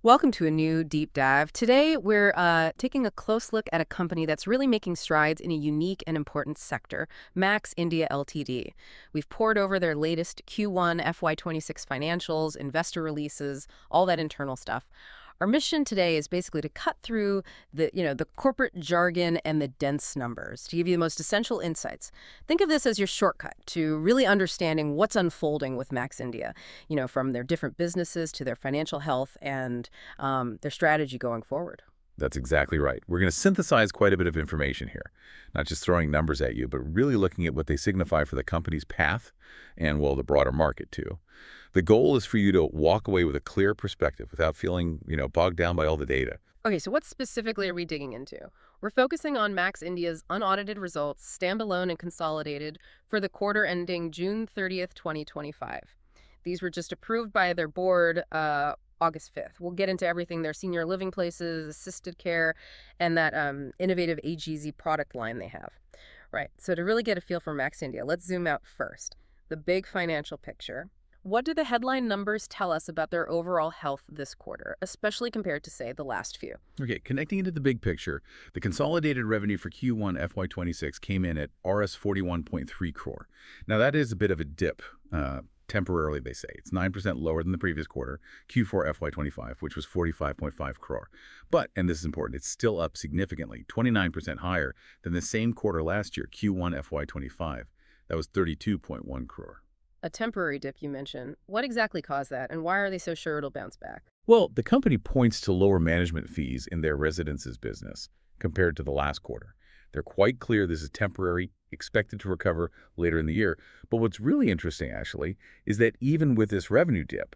Welcome to a new deep dive. Today, we're taking a close look at a company that's really making strides in a unique and important sector, Max India Ltd. We've poured over their latest Q1 FY26 financials, investor releases, all that internal stuff. Our mission today is basically to cut through the corporate jargon and the dense numbers to give you the most essential insights. Think of this as your shortcut to really understanding what's unfolding with Max India, from their different businesses to their financial health and their strategy going forward. That's exactly right. We're going to synthesize quite a bit of information here, not just throwing numbers at you, but really looking at what they signify for the company's path and, well, the broader market, too. The goal is for you to walk away with a clear perspective without feeling, bogged down by all the data. Okay, so what specifically are we digging into? We're focusing on Max India's unaudited results, standalone and consolidated, for the quarter ending June 30th, 2025. These were just approved by their board August 5th. We'll get into everything, their senior living places, assisted care, and that innovative AGZ product line they have. Right, so to really get a feel for Max India, let's zoom out first. The big financial picture. What do the headline numbers tell us about their overall health this quarter, especially compared to, say, the last few? Okay, connecting into the big picture, the consolidated revenue for Q1 FY26 came in at Rs 41.3 crore. Now, that is a bit of a dip. Temporarily, they say. It's 9% lower than the previous quarter, Q4 FY25, which was 45.5 crore. But, and this is important, it's still up significantly, 29% higher than the same quarter last year, Q1 FY25. That was 32.1 crore. A temporary dip, you mentioned. What exactly caused that, and why are they so sure it'll bounce back? Well, the company points to lower management fees in their residences business compared to the last quarter. They're quite clear this is temporary, expected to recover later in the year. But what's really interesting, actually, is that even with this revenue dip,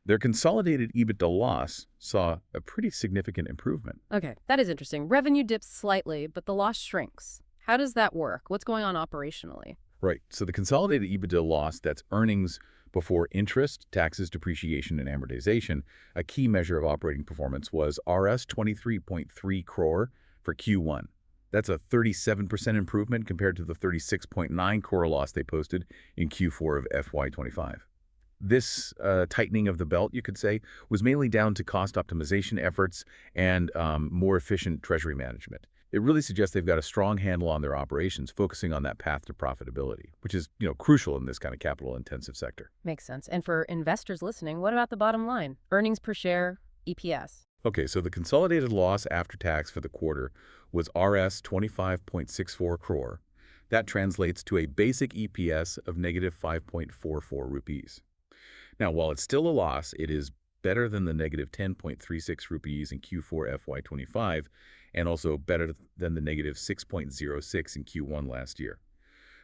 their consolidated EBITDA loss saw a pretty significant improvement. Okay, that is interesting. Revenue dips slightly, but the loss shrinks. How does that work? What's going on operationally? Right. So the consolidated EBITDA loss, that's earnings before interest, taxes, depreciation, and amortization, a key measure of operating performance, was Rs 23.3 crore for Q1. That's a 37% improvement compared to the 36.9 crore loss they posted in Q4 of FY25. This tightening of the belt, you could say, was mainly down to cost optimization efforts and more efficient treasury management. It really suggests they've got a strong handle on their operations, focusing on that path to profitability, which is, crucial in this kind of capital-intensive sector. Makes sense. And for investors listening, what about the bottom line? Earnings per share, EPS. Okay, so the consolidated loss after tax for the quarter was Rs 25.64 crore. That translates to a basic EPS of negative 5.44 rupees. Now, while it's still a loss, it is better than the negative 10.36 rupees in Q4 FY25 and also better than the negative 6.06 in Q1 last year.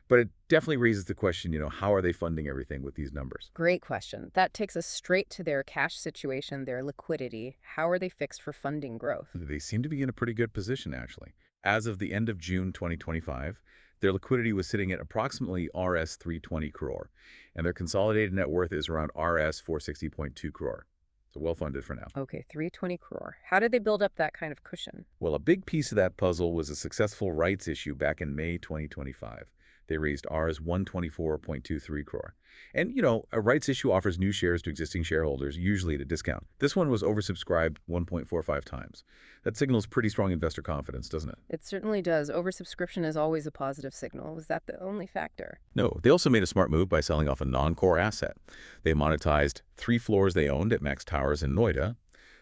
But it definitely raises the question, how are they funding everything with these numbers? Great question. That takes us straight to their cash situation, their liquidity. How are they fixed for funding growth? They seem to be in a pretty good position, actually. As of the end of June 2025, their liquidity was sitting at approximately Rs 320 crore, and their consolidated net worth is around Rs 460.2 crore. So well-funded for now. Okay, 320 crore. How did they build up that kind of cushion? Well, a big piece of that puzzle was a successful rights issue back in May 2025. They raised Rs 124.23 crore. And, a rights issue offers new shares to existing shareholders, usually at a discount. This one was oversubscribed 1.45 times. That signals pretty strong investor confidence, doesn't it? It certainly does. Oversubscription is always a positive signal. Was that the only factor? No, they also made a smart move by selling off a non-core asset. They monetized 3 floors they owned at Max Towers in Noida.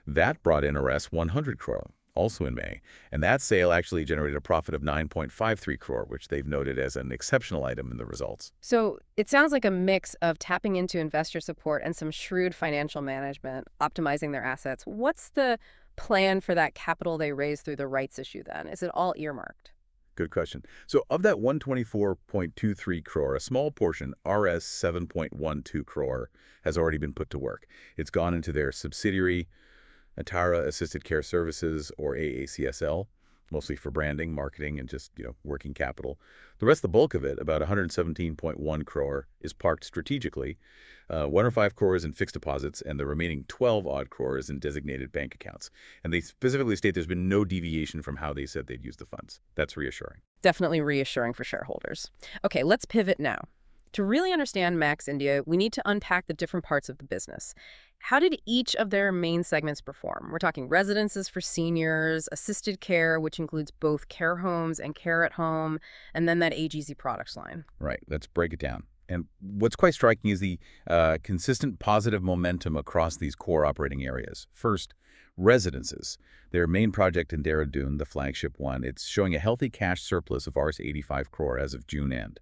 That brought in Rs 100 crore, also in May, and that sale actually generated a profit of 9.53 crore, which they've noted as an exceptional item in the results. So it sounds like a mix of tapping into investor support and some shrewd financial management, optimizing their assets. What's the plan for that capital they raised through the rights issue then? Is it all earmarked? Good question. So of that 124.23 crore, a small portion, Rs 7.12 crore, has already been put to work. It's gone into their subsidiary, Atara Assisted Care Services, or AACSL, mostly for branding, marketing, and just, working capital. The rest, the bulk of it, about 117.1 crore, is parked strategically. 105 crore is in fixed deposits, and the remaining 12-odd crore is in designated bank accounts. And they specifically state there's been no deviation from how they said they'd use the funds. That's reassuring. Definitely reassuring for shareholders. Okay, let's pivot now. To really understand Max India, we need to unpack the different parts of the business. How did each of their main segments perform? We're talking residences for seniors, assisted care, which includes both care homes and care at home, and then that AGZ products line. Right. Let's break it down. And what's quite striking is the consistent positive momentum across these core operating areas. First, residences. Their main project in Dehradun, the flagship one, it's showing a healthy cash surplus of Rs 85 crore as of June end.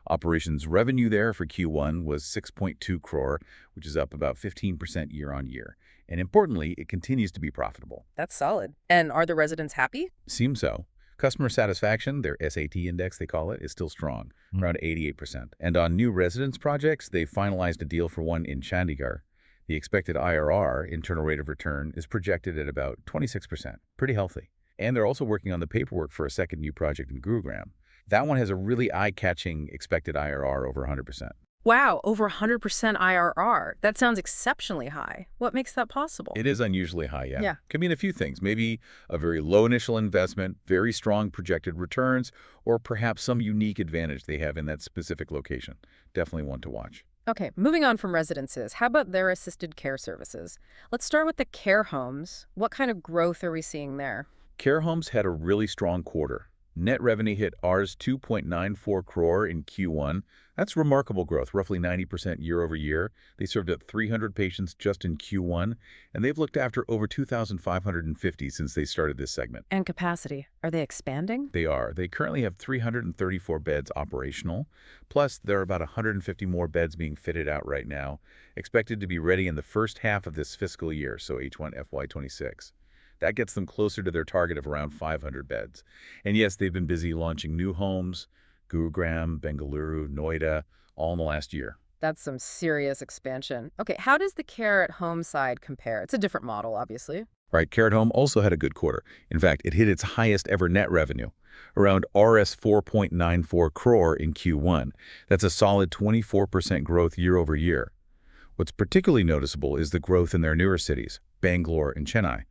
Operations revenue there for Q1 was 6.2 crore, which is up about 15% year on year. And importantly, it continues to be profitable. That's solid. And are the residents happy? Seems so. Customer satisfaction, their SAT index they call it, is still strong, around 88%. And on new residence projects, they finalized a deal for one in Chandigarh. The expected IRR, internal rate of return, is projected at about 26%. Pretty healthy. And they're also working on the paperwork for a second new project in Gurugram. That one has a really eye-catching expected IRR over 100%. Wow, over 100% IRR. That sounds exceptionally high. What makes that possible? It is unusually high, yeah. Yeah. Could mean a few things. Maybe a very low initial investment, very strong projected returns, or perhaps some unique advantage they have in that specific location. Definitely one to watch. Okay, moving on from residences, how about their assisted care services? Let's start with the care homes. What kind of growth are we seeing there? Care homes had a really strong quarter. Net revenue hit Rs 2.94 crore in Q1. That's remarkable growth, roughly 90% year over year. They served up 300 patients just in Q1, and they've looked after over 2,550 since they started this segment. And capacity, are they expanding? They are. They currently have 334 beds operational, plus there are about 150 more beds being fitted out right now, expected to be ready in the first half of this fiscal year, so H1 FY26. That gets them closer to their target of around 500 beds. And yes, they've been busy launching new homes, Gurugram, Bengaluru, Noida, all in the last year. That's some serious expansion. Okay, how does the care at home side compare? It's a different model, obviously. Right, Care at Home also had a good quarter. In fact, it hit its highest ever net revenue, around Rs 4.94 crore in Q1. That's a solid 24% growth year over year. What's particularly noticeable is the growth in their newer cities, Bangalore and Chennai.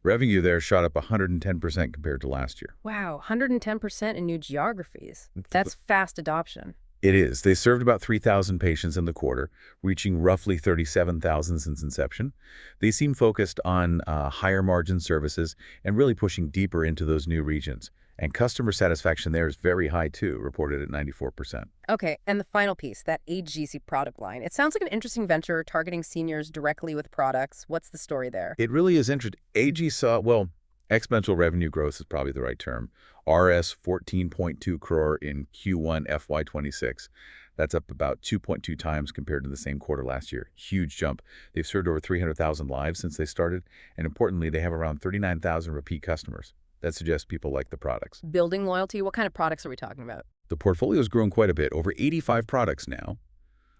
Revenue there shot up 110% compared to last year. Wow, 110% in new geographies. That's fast adoption. It is. They served about 3,000 patients in the quarter, reaching roughly 37,000 since inception. They seem focused on higher margin services and really pushing deeper into those new regions. And customer satisfaction there is very high too, reported at 94%. Okay, and the final piece, that AGC product line. It sounds like an interesting venture targeting seniors directly with products. What's the story there? It really is interesting. AG saw, well, exponential revenue growth is probably the right term. Rs 14.2 crore in Q1 FY26. That's up about 2.2 times compared to the same quarter last year. Huge jump. They've served over 300,000 lives since they started, and importantly, they have around 39,000 repeat customers. That suggests people like the products. Building loyalty, what kind of products are we talking about? The portfolio has grown quite a bit, over 85 products now,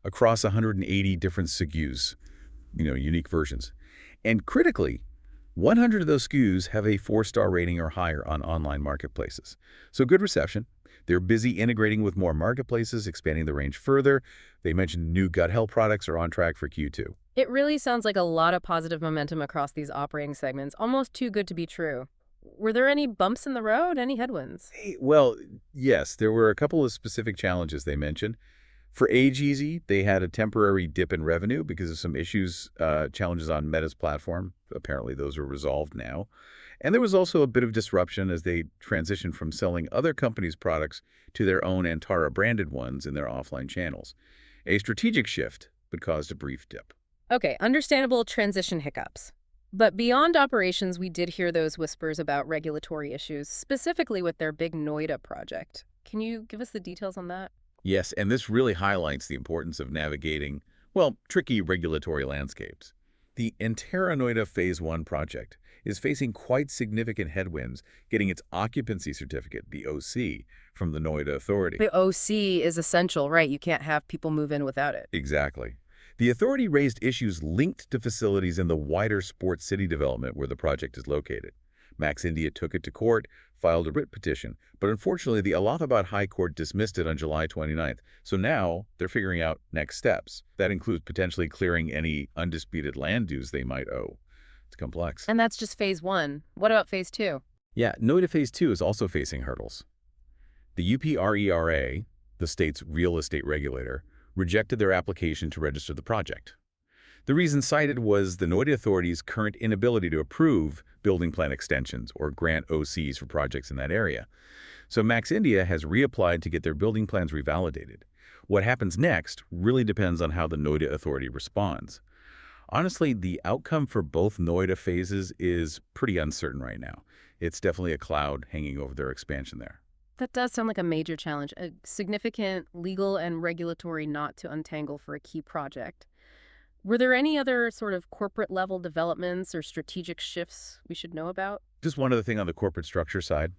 across 180 different SKUs, unique versions. And critically, 100 of those SKUs have a 4-star rating or higher on online marketplaces. So good reception. They're busy integrating with more marketplaces, expanding the range further. They mentioned new gut health products are on track for Q2. It really sounds like a lot of positive momentum across these operating segments, almost too good to be true. Were there any bumps in the road, any headwinds? Well, yes, there were a couple of specific challenges they mentioned. For AGZ, they had a temporary dip in revenue because of some issues, challenges on Meta's platform. Apparently, those are resolved now. And there was also a bit of disruption as they transitioned from selling other companies' products to their own Antara-branded ones in their offline channels. A strategic shift, but caused a brief dip. Okay, understandable transition hiccups. But beyond operations, we did hear those whispers about regulatory issues, specifically with their big Noida project. Can you give us the details on that? Yes, and this really highlights the importance of navigating, tricky regulatory landscapes. The Entera Noida Phase 1 project is facing quite significant headwinds getting its occupancy certificate, the OC, from the Noida Authority. The OC is essential, right? You can't have people move in without it. Exactly. The authority raised issues linked to facilities in the wider sports city development where the project is located. Max India took it to court, filed a writ petition, but unfortunately the Allahabad High Court dismissed it on July 29th. So now they're figuring out next steps. That includes potentially clearing any undisputed land dues they might owe. It's complex. And that's just phase 1. What about phase 2? Yeah, Noida Phase 2 is also facing hurdles. The UPRERA, the state's real estate regulator, rejected their application to register the project. The reason cited was the Noida Authority's current inability to approve building plan extensions or grant OCs for projects in that area. So Max India has reapplied to get their building plans revalidated. What happens next really depends on how the Noida Authority responds. Honestly, the outcome for both Noida phases is pretty uncertain right now. It's definitely a cloud hanging over their expansion there. That does sound like a major challenge, a significant legal and regulatory knot to untangle for a key project. Were there any other sort of corporate level developments or strategic shifts we should know about? Just one other thing on the corporate structure side.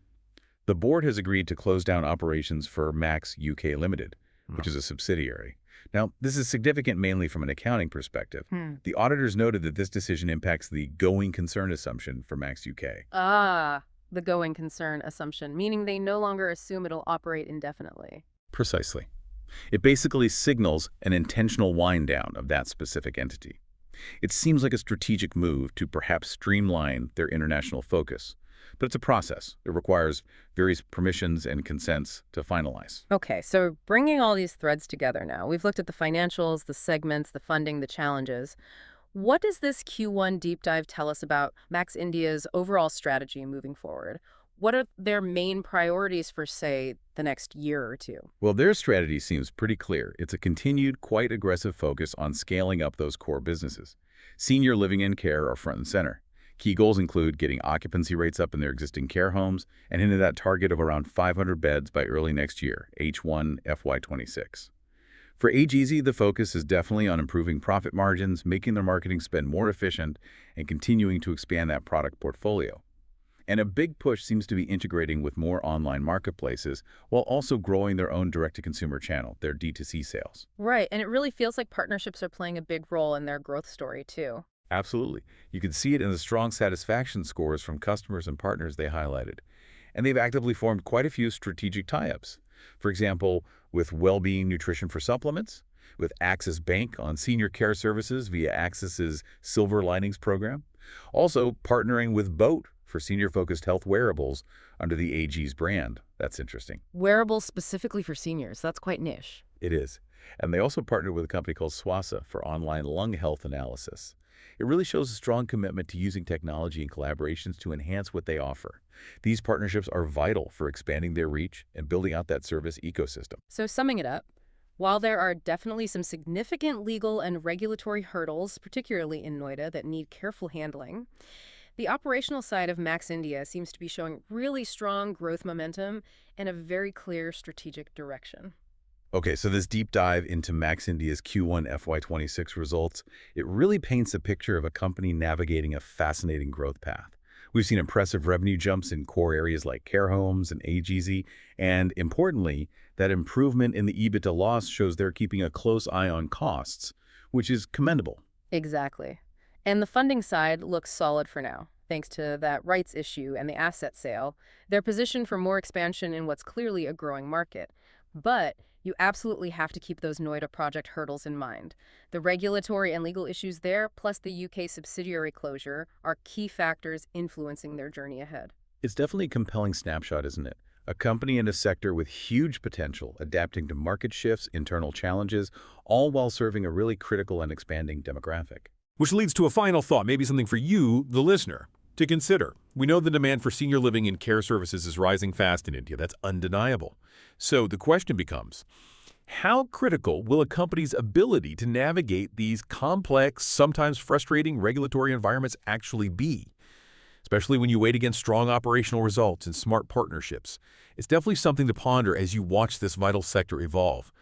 The board has agreed to close down operations for Max UK Limited, which is a subsidiary. Now, this is significant mainly from an accounting perspective. The auditors noted that this decision impacts the going concern assumption for Max UK. Ah, the going concern assumption, meaning they no longer assume it'll operate indefinitely. Precisely. It basically signals an intentional wind down of that specific entity. It seems like a strategic move to perhaps streamline their international focus. But it's a process. It requires various permissions and consents to finalize. Okay, so bringing all these threads together now, we've looked at the financials, the segments, the funding, the challenges. What does this Q1 deep dive tell us about Max India's overall strategy moving forward? What are their main priorities for, say, the next year or two? Well, their strategy seems pretty clear. It's a continued, quite aggressive focus on scaling up those core businesses. Senior living and care are front and center. Key goals include getting occupancy rates up in their existing care homes and hitting that target of around 500 beds by early next year, H1 FY26. For AGZ, the focus is definitely on improving profit margins, making their marketing spend more efficient, and continuing to expand that product portfolio. And a big push seems to be integrating with more online marketplaces while also growing their own direct-to-consumer channel, their D2C sales. Right, and it really feels like partnerships are playing a big role in their growth story, too. Absolutely. You can see it in the strong satisfaction scores from customers and partners they highlighted. And they've actively formed quite a few strategic tie-ups. For example, with Wellbeing Nutrition for Supplements, with Axis Bank on senior care services via Axis's Silver Linings program. Also partnering with Boat for senior-focused health wearables under the AG's brand. That's interesting. Wearables specifically for seniors, that's quite niche. It is. And they also partnered with a company called Swasa for online lung health analysis. It really shows a strong commitment to using technology and collaborations to enhance what they offer. These partnerships are vital for expanding their reach and building out that service ecosystem. So summing it up, while there are definitely some significant legal and regulatory hurdles, particularly in Noida, that need careful handling, the operational side of Max India seems to be showing really strong growth momentum and a very clear strategic direction. Okay, so this deep dive into Max India's Q1 FY26 results, it really paints a picture of a company navigating a fascinating growth path. We've seen impressive revenue jumps in core areas like care homes and AGZ, and importantly, that improvement in the EBITDA loss shows they're keeping a close eye on costs, which is commendable. Exactly. And the funding side looks solid for now. Thanks to that rights issue and the asset sale, they're positioned for more expansion in what's clearly a growing market. But you absolutely have to keep those Noida project hurdles in mind. The regulatory and legal issues there, plus the UK subsidiary closure, are key factors influencing their journey ahead. It's definitely a compelling snapshot, isn't it? A company in a sector with huge potential, adapting to market shifts, internal challenges, all while serving a really critical and expanding demographic. Which leads to a final thought, maybe something for you, the listener, to consider. We know the demand for senior living and care services is rising fast in India. That's undeniable. So the question becomes, how critical will a company's ability to navigate these complex, sometimes frustrating regulatory environments actually be? Especially when you weigh against strong operational results and smart partnerships. It's definitely something to ponder as you watch this vital sector evolve.